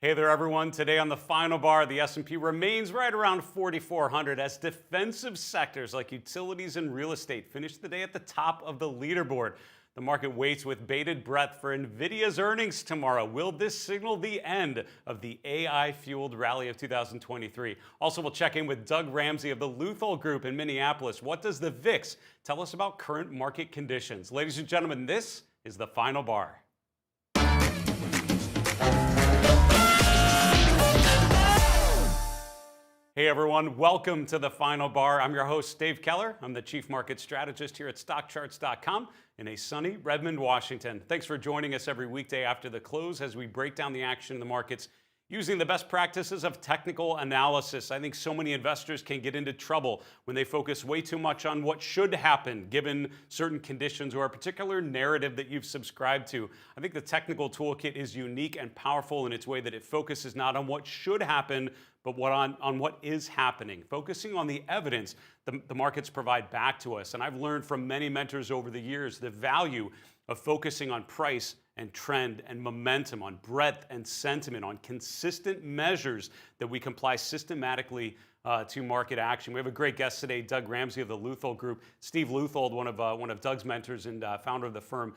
Hey there, everyone. Today on the final bar, the S&P remains right around 4,400 as defensive sectors like utilities and real estate finish the day at the top of the leaderboard. The market waits with bated breath for NVIDIA's earnings tomorrow. Will this signal the end of the AI-fueled rally of 2023? Also, we'll check in with Doug Ramsey of the Leuthold Group in Minneapolis. What does the VIX tell us about current market conditions? Ladies and gentlemen, this is the final bar. Hey everyone, welcome to the final bar. I'm your host, Dave Keller. I'm the Chief Market Strategist here at StockCharts.com in a sunny Redmond, Washington. Thanks for joining us every weekday after the close as we break down the action in the markets using the best practices of technical analysis. I think so many investors can get into trouble when they focus way too much on what should happen given certain conditions or a particular narrative that you've subscribed to. I think the technical toolkit is unique and powerful in its way that it focuses not on what should happen, but on what is happening, focusing on the evidence the markets provide back to us. And I've learned from many mentors over the years the value of focusing on price and trend and momentum, on breadth and sentiment, on consistent measures that we can apply systematically to market action. We have a great guest today, Doug Ramsey of the Leuthold Group. Steve Leuthold, one of Doug's mentors and founder of the firm,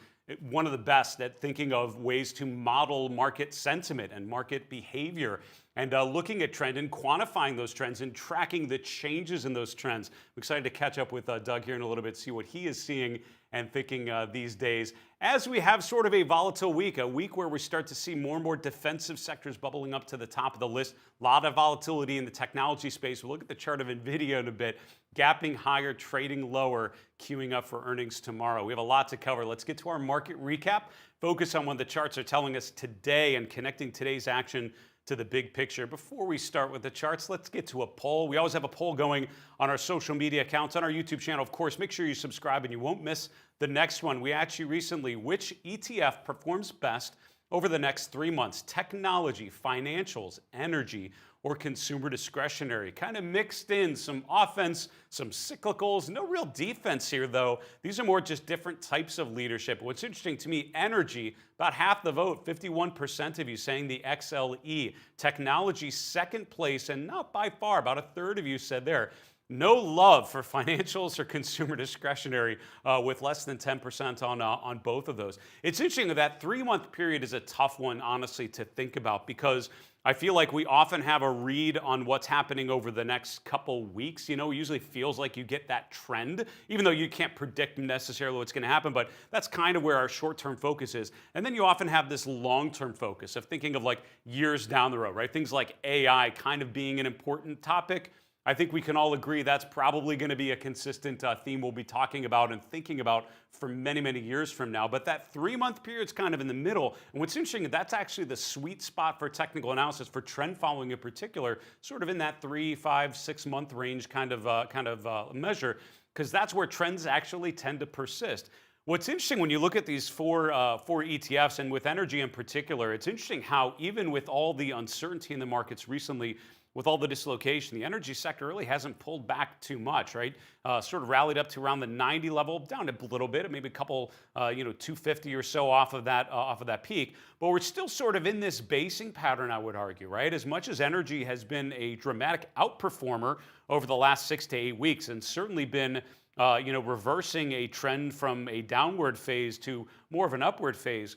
one of the best at thinking of ways to model market sentiment and market behavior and looking at trend and quantifying those trends and tracking the changes in those trends. I'm excited to catch up with Doug here in a little bit, see what he is seeing and thinking these days as we have sort of a volatile week, a week where we start to see more and more defensive sectors bubbling up to the top of the list. A lot of volatility in the technology space. We'll look at the chart of NVIDIA in a bit, gapping higher, trading lower, queuing up for earnings tomorrow. We have a lot to cover. Let's get to our market recap, focus on what the charts are telling us today and connecting today's action to the big picture. Before we start with the charts, let's get to a poll. We always have a poll going on our social media accounts, on our YouTube channel. Of course, make sure you subscribe and you won't miss the next one. We asked you recently, which ETF performs best over the next 3 months? Technology, financials, energy, or consumer discretionary? Kind of mixed in some offense, some cyclicals, no real defense here though. These are more just different types of leadership. What's interesting to me, energy, about half the vote, 51% of you saying the XLE. Technology, second place, and not by far, about a third of you said there. No love for financials or consumer discretionary with less than 10% on both of those. It's interesting that 3-month period is a tough one, honestly, to think about because I feel like we often have a read on what's happening over the next couple weeks. You know, it usually feels like you get that trend, even though you can't predict necessarily what's going to happen, but that's kind of where our short-term focus is. And then you often have this long-term focus of thinking of like years down the road, right? Things like AI kind of being an important topic. I think we can all agree that's probably going to be a consistent theme we'll be talking about and thinking about for many, many years from now. But that 3-month period is kind of in the middle. And what's interesting, that's actually the sweet spot for technical analysis, for trend following in particular, sort of in that 3, 5, 6 month range kind of measure, because that's where trends actually tend to persist. What's interesting when you look at these four ETFs, and with energy in particular, it's interesting how even with all the uncertainty in the markets recently, with all the dislocation, the energy sector really hasn't pulled back too much, right? Sort of rallied up to around the 90 level, down a little bit, maybe a couple, 250 or so off of that peak. But we're still sort of in this basing pattern, I would argue, right? As much as energy has been a dramatic outperformer over the last 6 to 8 weeks, and certainly been, reversing a trend from a downward phase to more of an upward phase,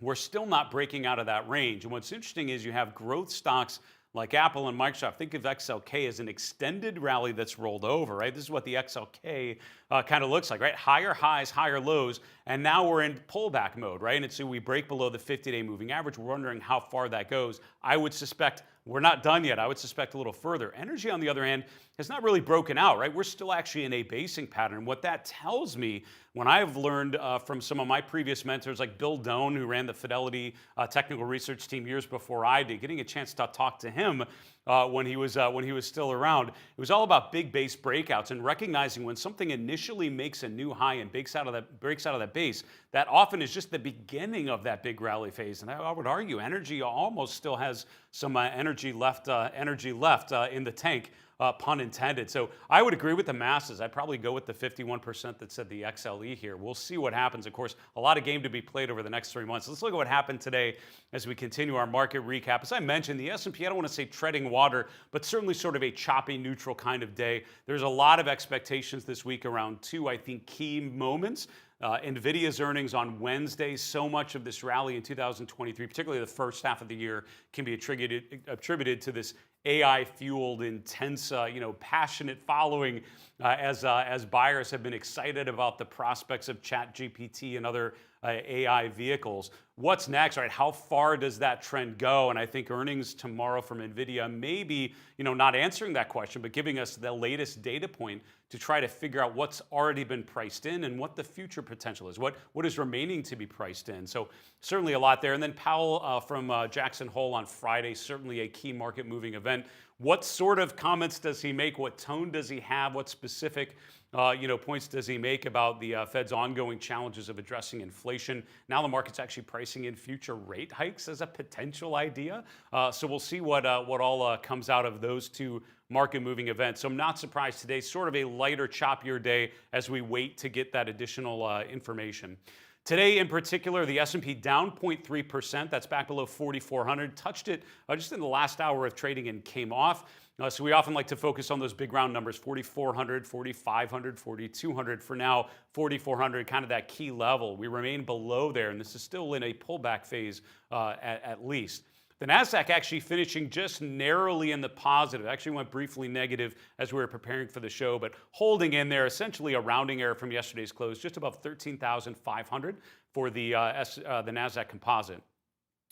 we're still not breaking out of that range. And what's interesting is you have growth stocks like Apple and Microsoft. Think of XLK as an extended rally that's rolled over, right? This is what the XLK kind of looks like, right? Higher highs, higher lows, and now we're in pullback mode, right? And so we break below the 50-day moving average. We're wondering how far that goes. I would suspect we're not done yet. I would suspect a little further. Energy, on the other hand, has not really broken out, right? We're still actually in a basing pattern. What that tells me, when I've learned from some of my previous mentors, like Bill Doan, who ran the Fidelity technical research team years before I did, getting a chance to talk to him when he was still around, it was all about big base breakouts and recognizing when something initially makes a new high and breaks out of that base, that often is just the beginning of that big rally phase. And I would argue energy almost still has some energy left in the tank pun intended. So I would agree with the masses. I'd probably go with the 51% that said the XLE here. We'll see what happens. Of course, a lot of game to be played over the next 3 months. Let's look at what happened today as we continue our market recap. As I mentioned, the S&P, I don't want to say treading water, but certainly sort of a choppy, neutral kind of day. There's a lot of expectations this week around two, I think, key moments. NVIDIA's earnings on Wednesday. So much of this rally in 2023, particularly the first half of the year, can be attributed to this AI-fueled, intense, passionate following as buyers have been excited about the prospects of ChatGPT and other AI vehicles. What's next, right? How far does that trend go? And I think earnings tomorrow from NVIDIA may be, not answering that question, but giving us the latest data point to try to figure out what's already been priced in and what the future potential is, what is remaining to be priced in. So certainly a lot there. And then Powell from Jackson Hole on Friday, certainly a key market moving event. What sort of comments does he make? What tone does he have? What specific points does he make about the Fed's ongoing challenges of addressing inflation? Now the market's actually pricing in future rate hikes as a potential idea. So we'll see what all comes out of those two market-moving events. So I'm not surprised today, sort of a lighter, choppier day as we wait to get that additional information. Today, in particular, the S&P down 0.3%. That's back below 4,400. Touched it just in the last hour of trading and came off. So we often like to focus on those big round numbers, 4,400, 4,500, 4,200. For now, 4,400, kind of that key level. We remain below there, and this is still in a pullback phase at least. The NASDAQ actually finishing just narrowly in the positive. Actually went briefly negative as we were preparing for the show, but holding in there, essentially a rounding error from yesterday's close, just above 13,500 for the NASDAQ composite.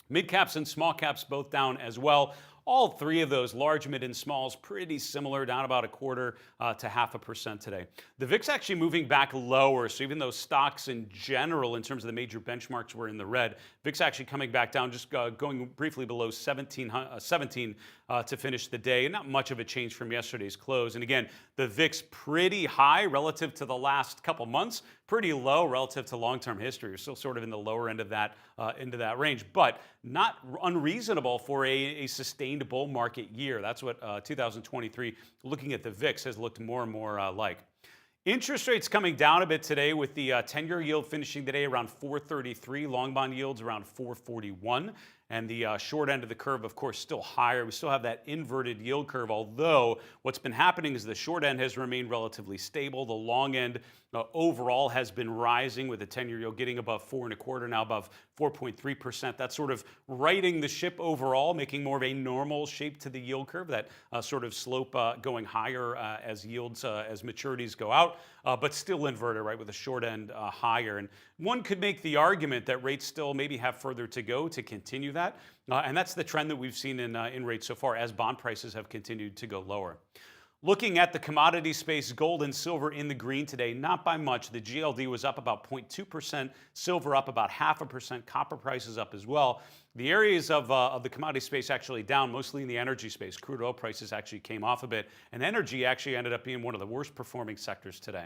Mid caps and small caps both down as well. All three of those, large, mid, and smalls, pretty similar, down about 1/4 to 0.5% today. The VIX actually moving back lower, so even though stocks in general, in terms of the major benchmarks, were in the red, VIX actually coming back down, just going briefly below 17 to finish the day. Not much of a change from yesterday's close. And again, the VIX pretty high relative to the last couple months, pretty low relative to long-term history. We're still sort of in the lower end of that range, but not unreasonable for a sustained bull market year. That's what 2023, looking at the VIX, has looked more and more like. Interest rates coming down a bit today, with the 10-year yield finishing the day around 4.33, long bond yields around 4.41. And the short end of the curve, of course, still higher. We still have that inverted yield curve, although what's been happening is the short end has remained relatively stable. The long end overall has been rising, with the 10-year yield getting above 4.25, now above 4.3%. That's sort of righting the ship overall, making more of a normal shape to the yield curve, that sort of slope going higher as yields, as maturities go out, but still inverted, right, with the short end higher. And one could make the argument that rates still maybe have further to go to continue that. And that's the trend that we've seen in rates so far, as bond prices have continued to go lower. Looking at the commodity space, gold and silver in the green today, not by much. The GLD was up about 0.2%, silver up about 0.5%, copper prices up as well. The areas of the commodity space actually down, mostly in the energy space. Crude oil prices actually came off a bit, and energy actually ended up being one of the worst performing sectors today.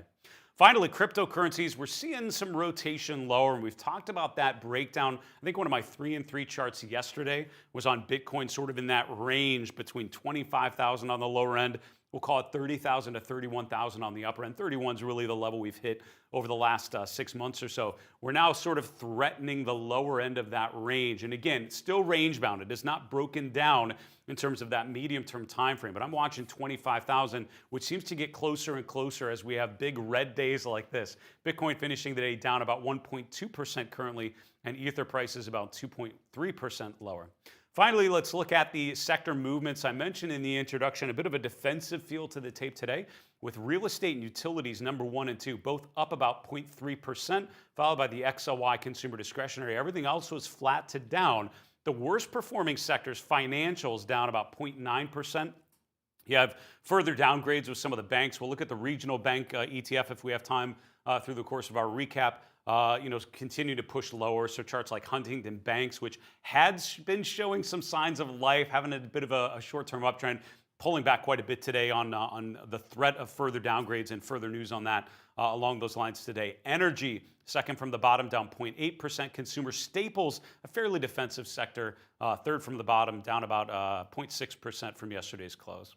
Finally, cryptocurrencies, we're seeing some rotation lower, and we've talked about that breakdown. I think one of my 3-in-3 charts yesterday was on Bitcoin, sort of in that range between 25,000 on the lower end. We'll call it 30,000 to 31,000 on the upper end. 31 is really the level we've hit over the last 6 months or so. We're now sort of threatening the lower end of that range. And again, still range bound. It is not broken down in terms of that medium-term time frame. But I'm watching 25,000, which seems to get closer and closer as we have big red days like this. Bitcoin finishing the day down about 1.2% currently, and Ether prices about 2.3% lower. Finally, let's look at the sector movements. I mentioned in the introduction a bit of a defensive feel to the tape today, with real estate and utilities number 1 and 2, both up about 0.3%, followed by the XLY consumer discretionary. Everything else was flat to down. The worst performing sectors, financials, down about 0.9%. You have further downgrades with some of the banks. We'll look at the regional bank ETF if we have time through the course of our recap. Continue to push lower. So charts like Huntington Banks, which had been showing some signs of life, having a bit of a short-term uptrend, pulling back quite a bit today on the threat of further downgrades, and further news on that along those lines today. Energy, second from the bottom, down 0.8%. Consumer staples, a fairly defensive sector, third from the bottom, down about 0.6% from yesterday's close.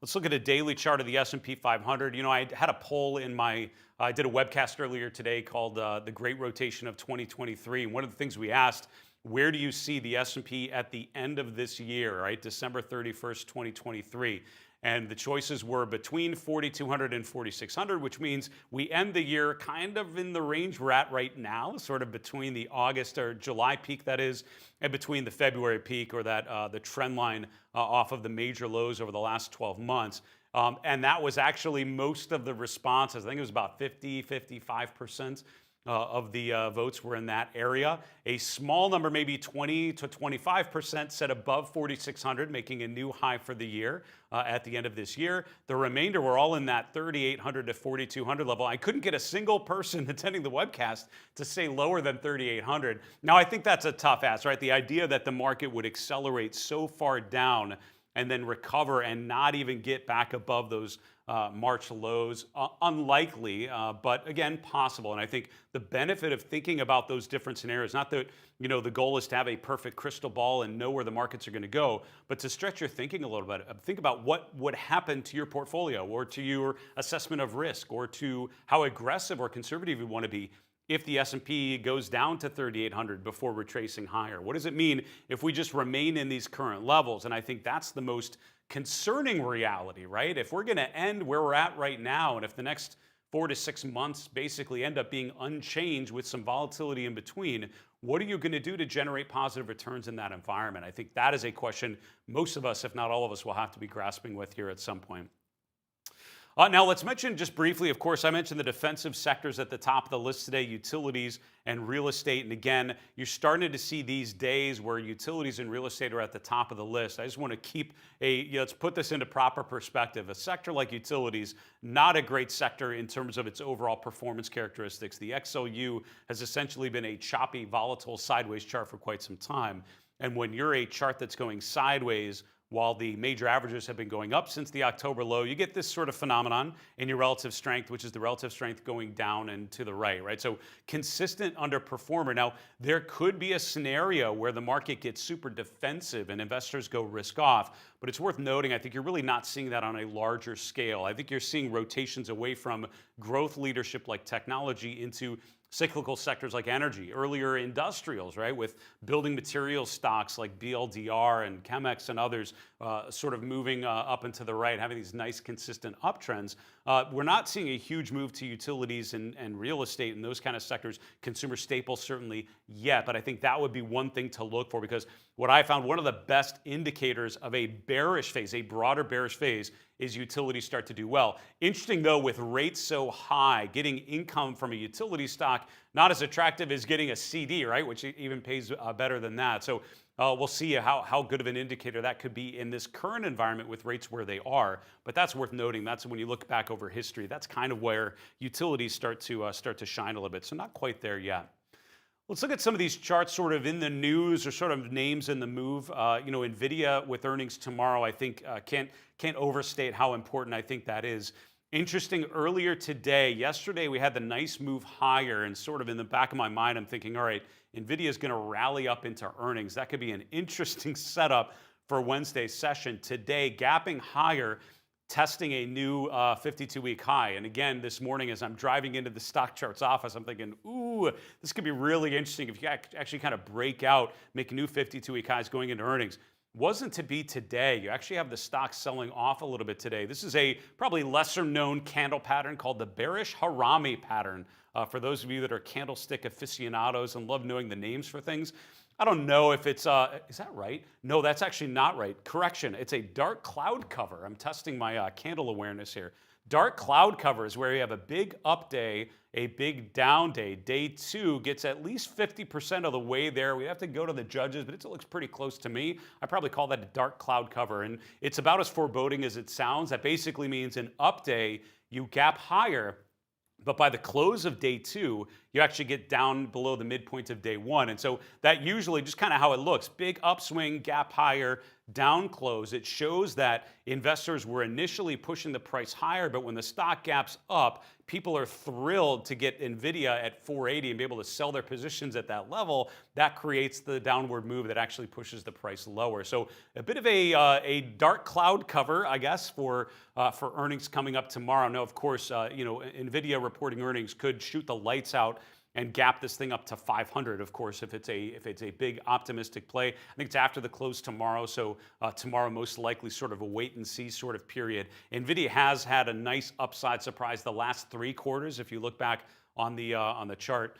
Let's look at a daily chart of the S&P 500. You know, I had a poll in I did a webcast earlier today called The Great Rotation of 2023. And one of the things we asked, where do you see the S&P at the end of this year, right? December 31st, 2023. And the choices were between 4,200 and 4,600, which means we end the year kind of in the range we're at right now, sort of between the August or July peak, that is, and between the February peak, or that the trend line off of the major lows over the last 12 months. And that was actually most of the responses. I think it was about 55% of the votes were in that area. A small number, maybe 20 to 25%, said above 4,600, making a new high for the year at the end of this year. The remainder were all in that 3,800 to 4,200 level. I couldn't get a single person attending the webcast to say lower than 3,800. Now, I think that's a tough ask, right? The idea that the market would accelerate so far down and then recover and not even get back above those March lows, unlikely, but again, possible. And I think the benefit of thinking about those different scenarios, not that, you know, the goal is to have a perfect crystal ball and know where the markets are going to go, but to stretch your thinking a little bit. Think about what would happen to your portfolio or to your assessment of risk or to how aggressive or conservative you want to be if the S&P goes down to 3,800 before retracing higher. What does it mean if we just remain in these current levels? And I think that's the most concerning reality, right? If we're going to end where we're at right now, and if the next 4 to 6 months basically end up being unchanged with some volatility in between, what are you going to do to generate positive returns in that environment? I think that is a question most of us, if not all of us, will have to be grasping with here at some point. Now, let's mention just briefly, of course, I mentioned the defensive sectors at the top of the list today, utilities and real estate. And again, you're starting to see these days where utilities and real estate are at the top of the list. I just want to keep let's put this into proper perspective. A sector like utilities, not a great sector in terms of its overall performance characteristics. The XLU has essentially been a choppy, volatile, sideways chart for quite some time. And when you're a chart that's going sideways, while the major averages have been going up since the October low, you get this sort of phenomenon in your relative strength, which is the relative strength going down and to the right? So consistent underperformer. Now, there could be a scenario where the market gets super defensive and investors go risk off, but it's worth noting, I think you're really not seeing that on a larger scale. I think you're seeing rotations away from growth leadership like technology into cyclical sectors like energy, earlier industrials, right, with building materials stocks like BLDR and Chemex and others sort of moving up and to the right, having these nice consistent uptrends. We're not seeing a huge move to utilities and real estate and those kind of sectors, consumer staples certainly yet, but I think that would be one thing to look for, because what I found one of the best indicators of a bearish phase, a broader bearish phase, is utilities start to do well. Interesting though, with rates so high, getting income from a utility stock not as attractive as getting a CD, right, which even pays better than that. So we'll see how good of an indicator that could be in this current environment with rates where they are. But that's worth noting. That's when you look back over history. That's kind of where utilities start to shine a little bit. So not quite there yet. Let's look at some of these charts sort of in the news or sort of names in the move. NVIDIA with earnings tomorrow, I think can't overstate how important I think that is. Interesting, earlier today, yesterday, we had the nice move higher, and sort of in the back of my mind, I'm thinking, all right, NVIDIA is going to rally up into earnings. That could be an interesting setup for Wednesday's session. Today, gapping higher, testing a new 52-week high. And again, this morning, as I'm driving into the stock charts office, I'm thinking, ooh, this could be really interesting if you actually kind of break out, make new 52-week highs going into earnings. Wasn't to be today. You actually have the stock selling off a little bit today. This is a probably lesser known candle pattern called the bearish Harami pattern. For those of you that are candlestick aficionados and love knowing the names for things, I don't know if it's, is that right? No, that's actually not right. Correction, it's a dark cloud cover. I'm testing my candle awareness here. Dark cloud cover is where you have a big up day, a big down day. Day two gets at least 50% of the way there. We have to go to the judges, but it looks pretty close to me. I probably call that a dark cloud cover, and it's about as foreboding as it sounds. That basically means an up day, you gap higher, but by the close of day two, you actually get down below the midpoint of day one. And so that usually just kind of how it looks. Big upswing, gap higher, down close. It shows that investors were initially pushing the price higher, but when the stock gaps up, people are thrilled to get NVIDIA at 480 and be able to sell their positions at that level. That creates the downward move that actually pushes the price lower. So a bit of a dark cloud cover, I guess, for earnings coming up tomorrow. Now, of course, NVIDIA reporting earnings could shoot the lights out and gap this thing up to 500, of course, if it's a big optimistic play. I think it's after the close tomorrow, so tomorrow most likely sort of a wait and see sort of period. NVIDIA has had a nice upside surprise the last 3 quarters, if you look back on the chart.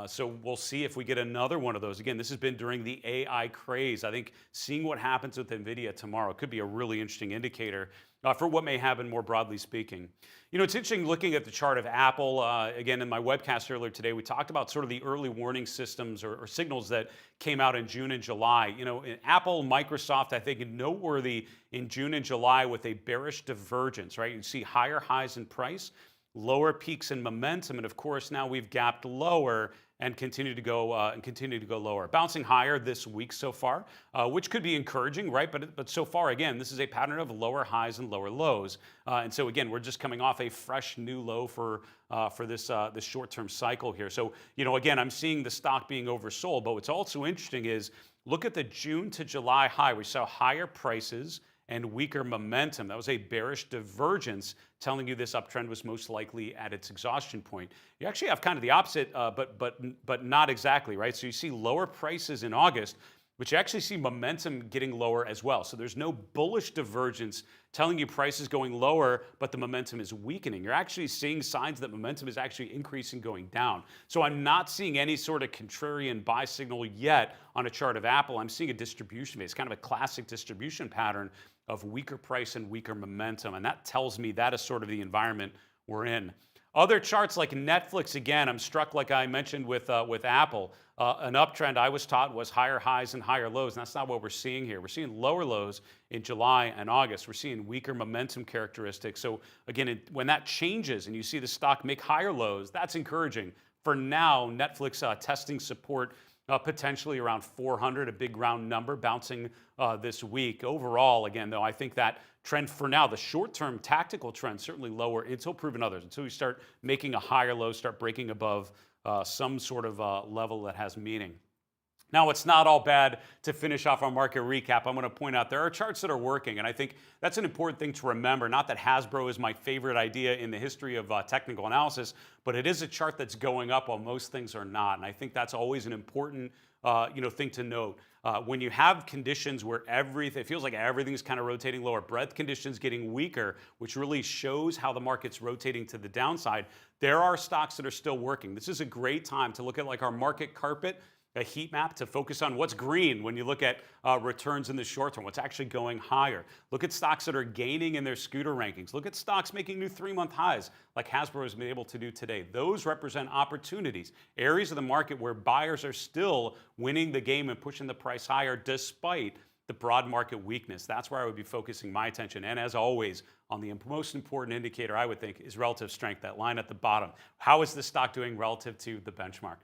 So we'll see if we get another one of those. Again, this has been during the AI craze. I think seeing what happens with NVIDIA tomorrow could be a really interesting indicator for what may happen more broadly speaking. It's interesting looking at the chart of Apple. Again, in my webcast earlier today, we talked about sort of the early warning systems or signals that came out in June and July. In Apple, Microsoft, I think, noteworthy in June and July with a bearish divergence, right? You see higher highs in price, lower peaks in momentum, and of course now we've gapped lower and continue to go lower, bouncing higher this week so far, which could be encouraging, right? But so far, again, this is a pattern of lower highs and lower lows, and so again, we're just coming off a fresh new low for this short-term cycle here. So again, I'm seeing the stock being oversold, but what's also interesting is look at the June to July high. We saw higher prices and weaker momentum. That was a bearish divergence telling you this uptrend was most likely at its exhaustion point. You actually have kind of the opposite, but not exactly, right? So you see lower prices in August, but you actually see momentum getting lower as well. So there's no bullish divergence telling you prices going lower, but the momentum is weakening. You're actually seeing signs that momentum is actually increasing going down. So I'm not seeing any sort of contrarian buy signal yet on a chart of Apple. I'm seeing a distribution phase, kind of a classic distribution pattern of weaker price and weaker momentum. And that tells me that is sort of the environment we're in. Other charts like Netflix, again, I'm struck, like I mentioned with Apple. An uptrend I was taught was higher highs and higher lows, and that's not what we're seeing here. We're seeing lower lows in July and August. We're seeing weaker momentum characteristics. So again, when that changes and you see the stock make higher lows, that's encouraging. For now, Netflix testing support potentially around 400, a big round number, bouncing this week. Overall, again, though, I think that trend for now, the short-term tactical trend, certainly lower until proven others, until we start making a higher low, start breaking above some sort of level that has meaning. Now, it's not all bad to finish off our market recap. I'm going to point out there are charts that are working, and I think that's an important thing to remember. Not that Hasbro is my favorite idea in the history of technical analysis, but it is a chart that's going up while most things are not, and I think that's always an important thing to note. When you have conditions where it feels like everything's kind of rotating lower, breadth conditions getting weaker, which really shows how the market's rotating to the downside, there are stocks that are still working. This is a great time to look at like our market carpet, a heat map, to focus on what's green when you look at returns in the short term, what's actually going higher. Look at stocks that are gaining in their scooter rankings. Look at stocks making new 3-month highs like Hasbro has been able to do today. Those represent opportunities, areas of the market where buyers are still winning the game and pushing the price higher despite the broad market weakness. That's where I would be focusing my attention. And as always, on the most important indicator, I would think, is relative strength, that line at the bottom. How is this stock doing relative to the benchmark?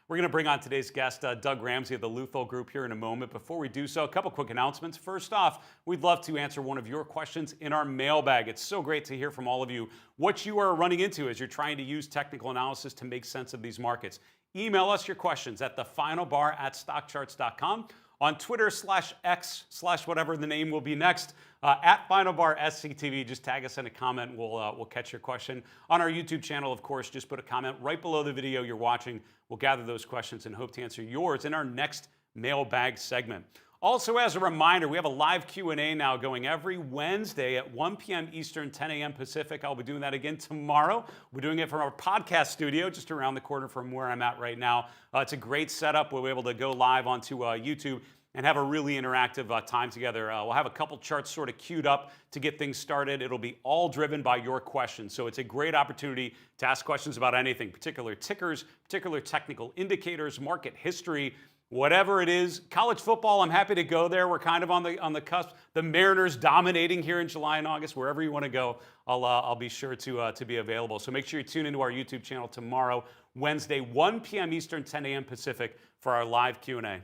We're going to bring on today's guest, Doug Ramsey of the Leuthold Group, here in a moment. Before we do so, a couple quick announcements. First off, we'd love to answer one of your questions in our mailbag. It's so great to hear from all of you what you are running into as you're trying to use technical analysis to make sense of these markets. Email us your questions at thefinalbar@stockcharts.com. On Twitter /X/ whatever the name will be next, at FinalBarSCTV. Just tag us in a comment. We'll catch your question. On our YouTube channel, of course, just put a comment right below the video you're watching. We'll gather those questions and hope to answer yours in our next mailbag segment. Also, as a reminder, we have a live Q&A now going every Wednesday at 1 p.m. Eastern, 10 a.m. Pacific. I'll be doing that again tomorrow. We're doing it from our podcast studio just around the corner from where I'm at right now. It's a great setup. We'll be able to go live onto YouTube and have a really interactive time together. We'll have a couple charts sort of queued up to get things started. It'll be all driven by your questions. So it's a great opportunity to ask questions about anything, particular tickers, particular technical indicators, market history, Whatever it is, college football, I'm happy to go there. We're kind of on the cusp. The Mariners dominating here in July and August. Wherever you want to go, I'll be sure to be available. So make sure you tune into our YouTube channel tomorrow, Wednesday, 1 p.m. Eastern, 10 a.m. Pacific, for our live Q&A.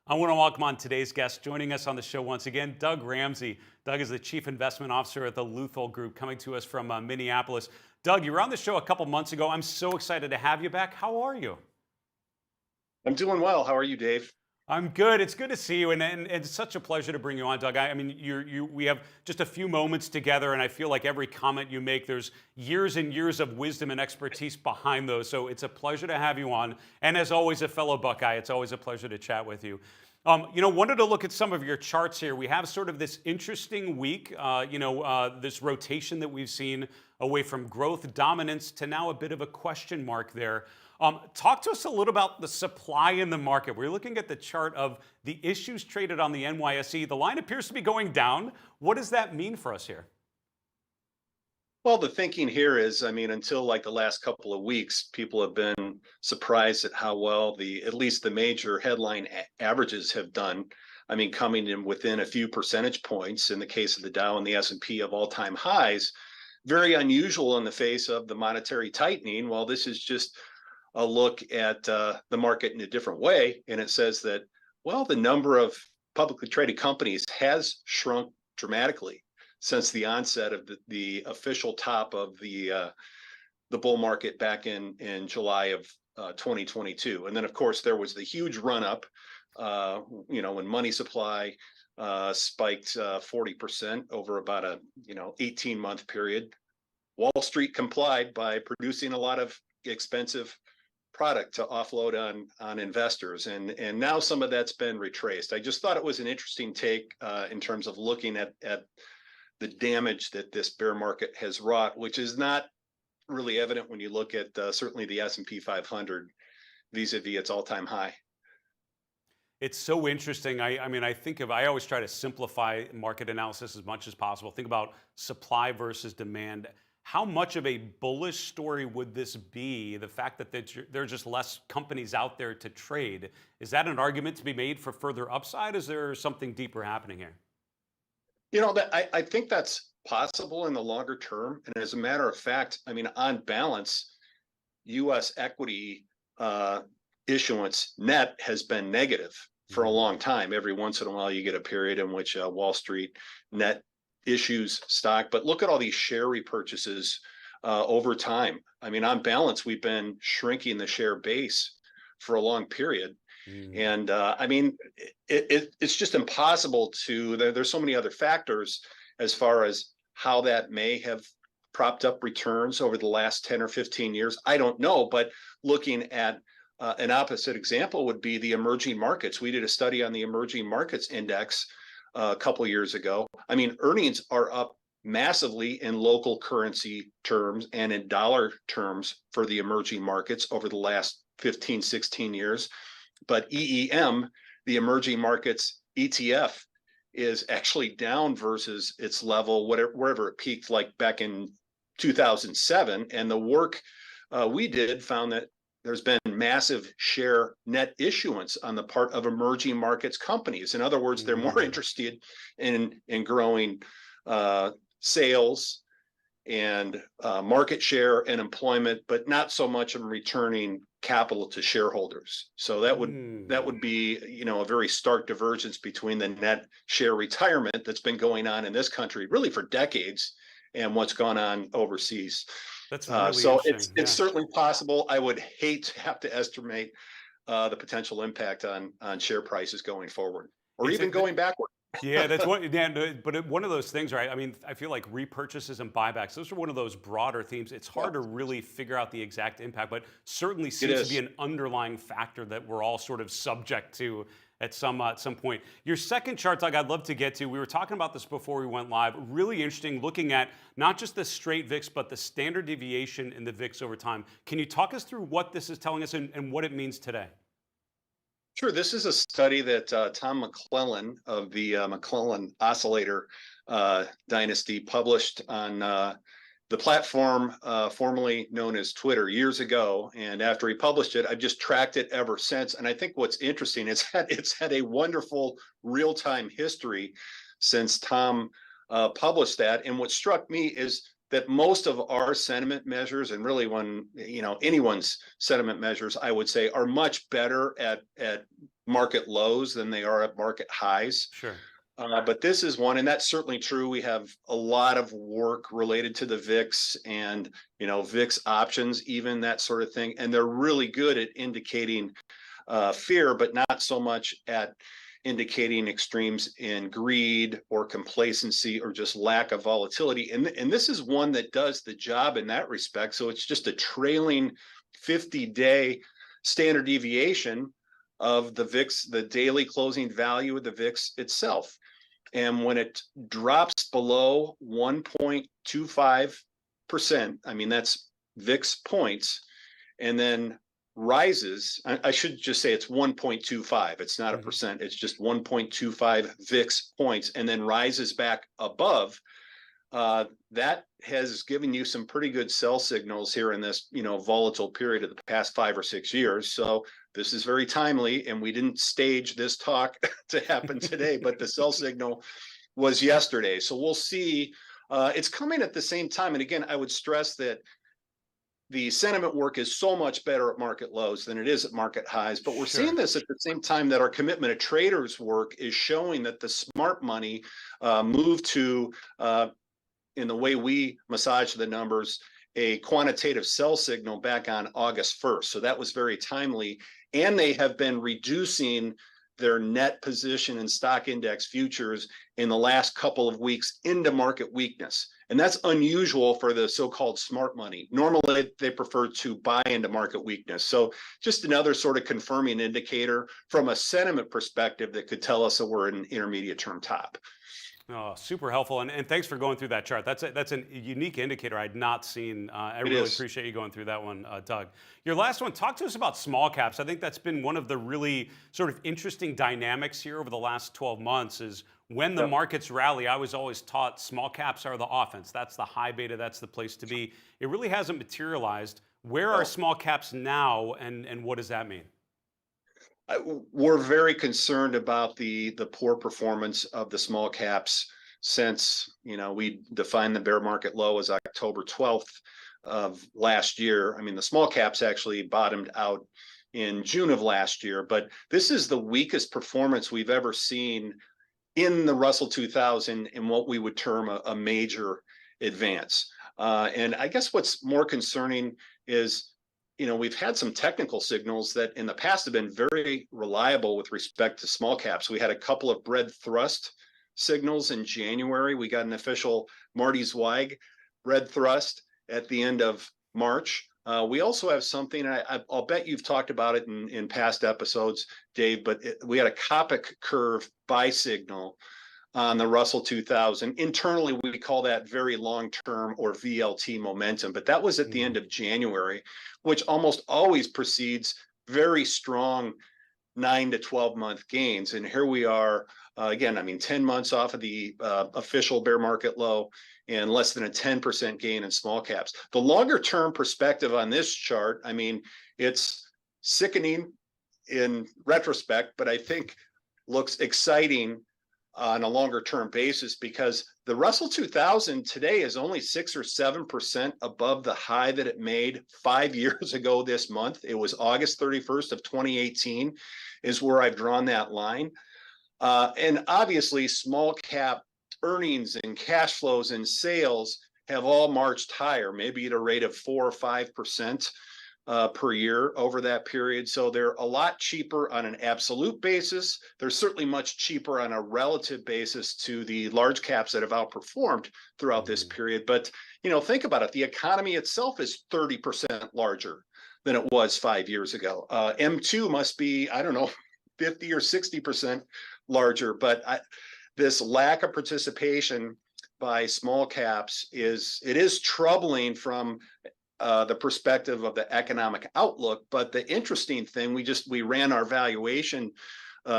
I want to welcome on today's guest. Joining us on the show once again, Doug Ramsey. Doug is the Chief Investment Officer at the Leuthold Group, coming to us from Minneapolis. Doug, you were on the show a couple months ago. I'm so excited to have you back. How are you? I'm doing well. How are you, Dave? I'm good. It's good to see you, and it's such a pleasure to bring you on, Doug. I mean, we have just a few moments together, and I feel like every comment you make, there's years and years of wisdom and expertise behind those. So it's a pleasure to have you on. And as always, a fellow Buckeye, it's always a pleasure to chat with you. Wanted to look at some of your charts here. We have sort of this interesting week, this rotation that we've seen away from growth dominance to now a bit of a question mark there. Talk to us a little about the supply in the market. We're looking at the chart of the issues traded on the NYSE. The line appears to be going down. What does that mean for us here? Well, the thinking here is, until like the last couple of weeks, people have been surprised at how well at least the major headline averages have done. Coming in within a few percentage points in the case of the Dow and the S&P of all-time highs. Very unusual in the face of the monetary tightening. Well, this is just a look at the market in a different way. And it says that, well, the number of publicly traded companies has shrunk dramatically since the onset of the official top of the bull market back in July of 2022. And then, of course, there was the huge run up, when money supply spiked 40% over about a 18-month period. Wall Street complied by producing a lot of expensive product to offload on investors, and now some of that's been retraced. I just thought it was an interesting take in terms of looking at the damage that this bear market has wrought, which is not really evident when you look at certainly the S&P 500 vis-a-vis its all-time high. It's so interesting. I always try to simplify market analysis as much as possible. Think about supply versus demand. How much of a bullish story would this be? The fact that there are just less companies out there to trade. Is that an argument to be made for further upside? Is there something deeper happening here? I think that's possible in the longer term. And as a matter of fact, on balance, U.S. equity issuance net has been negative for a long time. Every once in a while, you get a period in which Wall Street net issues stock, but look at all these share repurchases over time. On balance, we've been shrinking the share base for a long period. And it's just impossible there's so many other factors as far as how that may have propped up returns over the last 10 or 15 years. I don't know, but looking at an opposite example would be the emerging markets. We did a study on the emerging markets index a couple years ago. Earnings are up massively in local currency terms and in dollar terms for the emerging markets over the last 15, 16 years. But EEM, the emerging markets ETF, is actually down versus its level, wherever it peaked, like back in 2007. And the work we did found that there's been massive share net issuance on the part of emerging markets companies. In other words, they're more interested in growing sales and market share and employment, but not so much in returning capital to shareholders. So that would be a very stark divergence between the net share retirement that's been going on in this country really for decades and what's gone on overseas. That's really so interesting. it's certainly possible. I would hate to have to estimate the potential impact on share prices going forward, or even going backward. Yeah, that's one. Yeah, but one of those things, right? I feel like repurchases and buybacks; those are one of those broader themes. It's hard to really figure out the exact impact, but certainly seems to be an underlying factor that we're all sort of subject to at some point. Your second chart, Doug, I'd love to get to. We were talking about this before we went live. Really interesting, looking at not just the straight VIX, but the standard deviation in the VIX over time. Can you talk us through what this is telling us and what it means today? Sure. This is a study that Tom McClellan of the McClellan Oscillator dynasty published on the platform formerly known as Twitter years ago. And after he published it, I've just tracked it ever since. And I think what's interesting is that it's had a wonderful real-time history since Tom published that. And what struck me is that most of our sentiment measures, and really when, anyone's sentiment measures, I would say, are much better at market lows than they are at market highs. Sure. But this is one, and that's certainly true. We have a lot of work related to the VIX and, VIX options, even that sort of thing. And they're really good at indicating fear, but not so much at indicating extremes in greed or complacency or just lack of volatility. And this is one that does the job in that respect. So it's just a trailing 50-day standard deviation of the VIX, the daily closing value of the VIX itself. And when it drops below 1.25%, I mean, that's VIX points, and then rises, I should just say it's 1.25. It's not a percent. It's just 1.25 VIX points, and then rises back above. That has given you some pretty good sell signals here in this, volatile period of the past 5 or 6 years. So this is very timely, and we didn't stage this talk to happen today, but the sell signal was yesterday. So we'll see. It's coming at the same time. And again, I would stress that the sentiment work is so much better at market lows than it is at market highs. But we're seeing this at the same time that our commitment to traders work is showing that the smart money moved to, in the way we massage the numbers, a quantitative sell signal back on August 1st. So that was very timely. And they have been reducing their net position in stock index futures in the last couple of weeks into market weakness. And that's unusual for the so-called smart money. Normally, they prefer to buy into market weakness. So just another sort of confirming indicator from a sentiment perspective that could tell us that we're in an intermediate term top. Oh, super helpful, and thanks for going through that chart. That's a unique indicator I'd not seen. I really appreciate you going through that one, Doug. Your last one, talk to us about small caps. I think that's been one of the really sort of interesting dynamics here over the last 12 months is when the markets rally, I was always taught small caps are the offense. That's the high beta, that's the place to be. It really hasn't materialized. Where are small caps now, and what does that mean? We're very concerned about the poor performance of the small caps since, we defined the bear market low as October 12th of last year. I mean, the small caps actually bottomed out in June of last year, but this is the weakest performance we've ever seen in the Russell 2000 in what we would term a major advance. And I guess what's more concerning is, we've had some technical signals that in the past have been very reliable with respect to small caps. We had a couple of bread thrust signals in January. We got an official Marty Zweig bread thrust at the end of March. We also have something, I'll bet you've talked about it in past episodes, Dave, but we had a Kopic curve buy signal on the Russell 2000. Internally, we call that very long-term or VLT momentum, but that was at the end of January, which almost always precedes very strong 9 to 12 month gains. And here we are, again, 10 months off of the official bear market low and less than a 10% gain in small caps. The longer term perspective on this chart, it's sickening in retrospect, but I think looks exciting on a longer term basis because the Russell 2000 today is only 6 or 7% above the high that it made 5 years ago this month. It was August 31st of 2018 is where I've drawn that line. And obviously small cap earnings and cash flows and sales have all marched higher, maybe at a rate of 4 or 5% per year over that period. So they're a lot cheaper on an absolute basis. They're certainly much cheaper on a relative basis to the large caps that have outperformed throughout this period. But, think about it. The economy itself is 30% larger than it was 5 years ago. M2 must be, 50 or 60% larger. But this lack of participation by small caps is troubling from the perspective of the economic outlook. But the interesting thing, we ran our valuation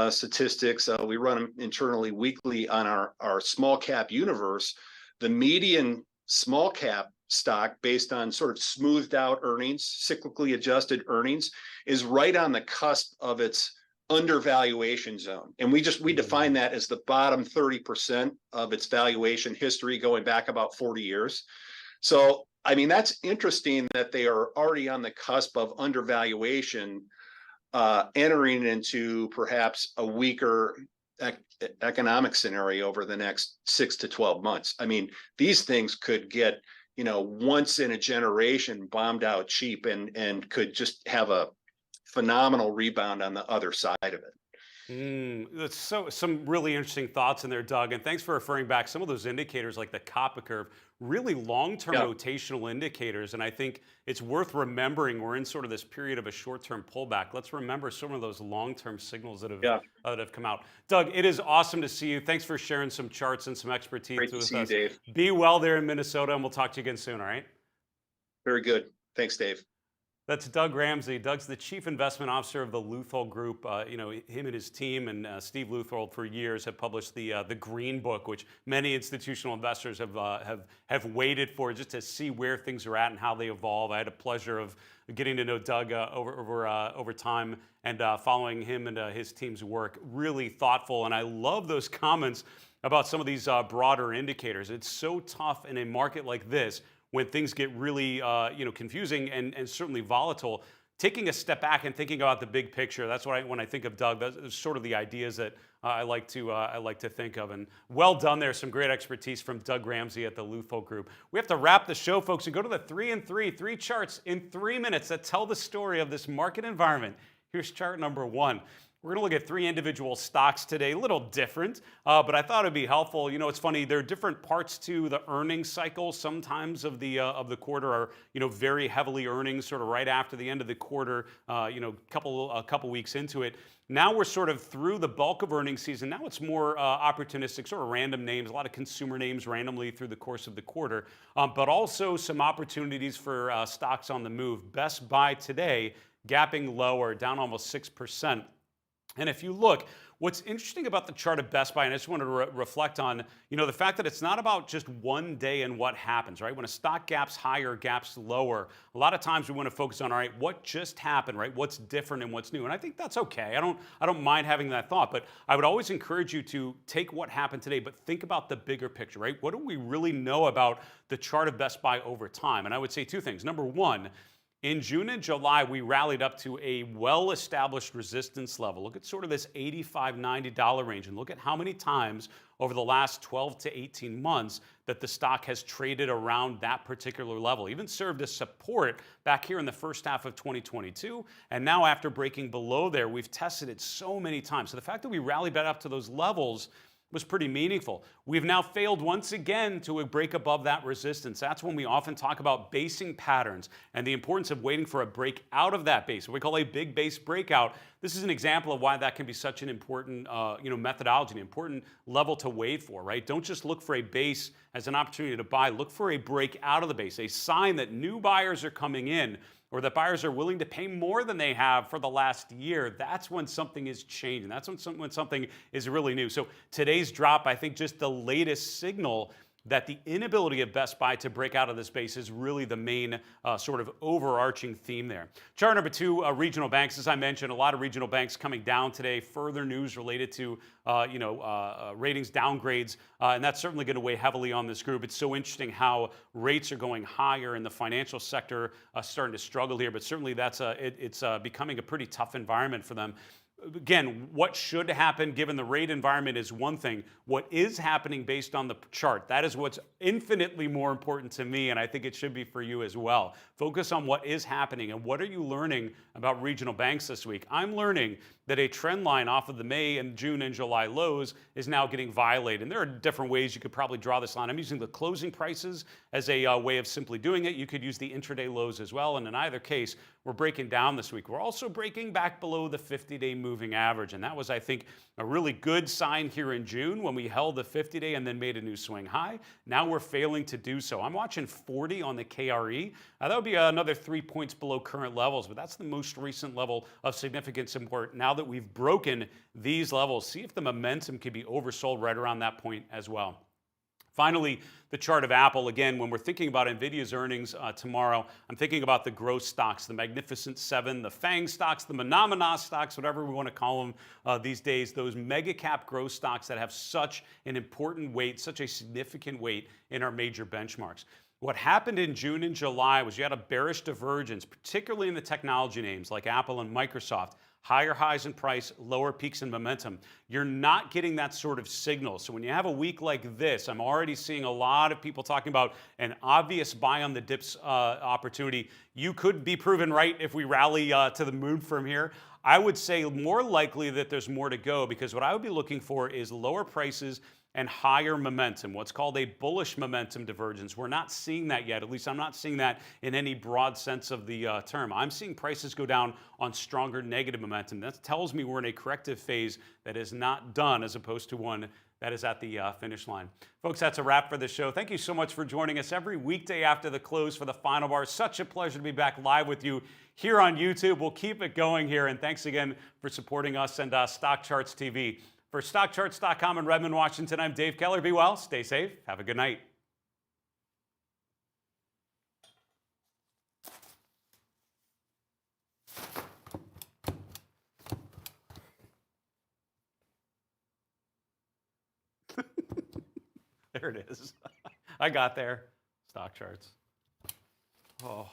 statistics. We run them internally weekly on our small cap universe. The median small cap stock based on sort of smoothed out earnings, cyclically adjusted earnings, is right on the cusp of its undervaluation zone. And we define that as the bottom 30% of its valuation history going back about 40 years. So, I mean, that's interesting that they are already on the cusp of undervaluation, entering into perhaps a weaker economic scenario over the next 6 to 12 months. I mean, these things could get, once in a generation bombed out cheap and could just have a phenomenal rebound on the other side of it. That's some really interesting thoughts in there, Doug. And thanks for referring back some of those indicators like the Kappa curve, really long-term rotational indicators. And I think it's worth remembering we're in sort of this period of a short-term pullback. Let's remember some of those long-term signals that have come out. Doug, it is awesome to see you. Thanks for sharing some charts and some expertise Great to with see us. you, Dave. Be well there in Minnesota, and we'll talk to you again soon, all right? Very good. Thanks, Dave. That's Doug Ramsey. Doug's the chief investment officer of the Leuthold Group. Him and his team and Steve Leuthold for years have published the Green Book, which many institutional investors have waited for just to see where things are at and how they evolve. I had a pleasure of getting to know Doug over time and following him and his team's work. Really thoughtful, and I love those comments about some of these broader indicators. It's so tough in a market like this, when things get really confusing and certainly volatile, taking a step back and thinking about the big picture. That's what when I think of Doug, that's sort of the ideas that I like to think of. And well done there, some great expertise from Doug Ramsey at the Leuthold Group. We have to wrap the show, folks, and go to the 3 and 3, 3 charts in 3 minutes that tell the story of this market environment. Here's chart number 1. We're going to look at 3 individual stocks today, a little different, but I thought it'd be helpful. It's funny, there are different parts to the earnings cycle. Sometimes of the quarter are, very heavily earnings sort of right after the end of the quarter, a couple weeks into it. Now we're sort of through the bulk of earnings season. Now it's more opportunistic, sort of random names, a lot of consumer names randomly through the course of the quarter, but also some opportunities for stocks on the move. Best Buy today, gapping lower, down almost 6%. And if you look, what's interesting about the chart of Best Buy, and I just wanted to reflect on, the fact that it's not about just one day and what happens, right? When a stock gaps higher, gaps lower, a lot of times we want to focus on, all right, what just happened, right? What's different and what's new? And I think that's okay. I don't mind having that thought, but I would always encourage you to take what happened today, but think about the bigger picture, right? What do we really know about the chart of Best Buy over time? And I would say 2 things. Number 1, in June and July, we rallied up to a well-established resistance level. Look at sort of this $85, $90 range, and look at how many times over the last 12 to 18 months that the stock has traded around that particular level. Even served as support back here in the first half of 2022, and now after breaking below there, we've tested it so many times. So the fact that we rallied back up to those levels was pretty meaningful. We've now failed once again to break above that resistance. That's when we often talk about basing patterns and the importance of waiting for a break out of that base, what we call a big base breakout. This is an example of why that can be such an important methodology, an important level to wait for, right? Don't just look for a base as an opportunity to buy. Look for a break out of the base, a sign that new buyers are coming in, or that buyers are willing to pay more than they have for the last year. That's when something is changing. That's when something is really new. So today's drop, I think, just the latest signal that the inability of Best Buy to break out of this space is really the main sort of overarching theme there. Chart number 2, regional banks. As I mentioned, a lot of regional banks coming down today. Further news related to ratings downgrades, and that's certainly going to weigh heavily on this group. It's so interesting how rates are going higher and the financial sector starting to struggle here, but certainly it's becoming a pretty tough environment for them. Again, what should happen given the rate environment is one thing. What is happening based on the chart, that is what's infinitely more important to me, and I think it should be for you as well. Focus on what is happening and what are you learning about regional banks this week. I'm learning that a trend line off of the May and June and July lows is now getting violated. And there are different ways you could probably draw this line. I'm using the closing prices as a way of simply doing it. You could use the intraday lows as well. And in either case, we're breaking down this week. We're also breaking back below the 50-day moving average. And that was, I think, a really good sign here in June when we held the 50-day and then made a new swing high. Now we're failing to do so. I'm watching 40 on the KRE. That would be another 3 points below current levels, but that's the most recent level of significant support. Now that we've broken these levels, see if the momentum could be oversold right around that point as well. Finally, the chart of Apple. Again, when we're thinking about NVIDIA's earnings tomorrow, I'm thinking about the growth stocks, the Magnificent Seven, the FANG stocks, the Phenomena stocks, whatever we want to call them these days, those mega cap growth stocks that have such an important weight, such a significant weight in our major benchmarks. What happened in June and July was you had a bearish divergence, particularly in the technology names like Apple and Microsoft. Higher highs in price, lower peaks in momentum. You're not getting that sort of signal. So when you have a week like this, I'm already seeing a lot of people talking about an obvious buy on the dips opportunity. You could be proven right if we rally to the moon from here. I would say more likely that there's more to go, because what I would be looking for is lower prices and higher momentum, what's called a bullish momentum divergence. We're not seeing that yet. At least I'm not seeing that in any broad sense of the term. I'm seeing prices go down on stronger negative momentum. That tells me we're in a corrective phase that is not done, as opposed to one that is at the finish line. Folks, that's a wrap for the show. Thank you so much for joining us every weekday after the close for the final bar. Such a pleasure to be back live with you here on YouTube. We'll keep it going here, and thanks again for supporting us and Stock Charts TV. For StockCharts.com in Redmond, Washington, I'm Dave Keller. Be well, stay safe, have a good night. There it is. I got there. Stock Charts. Oh.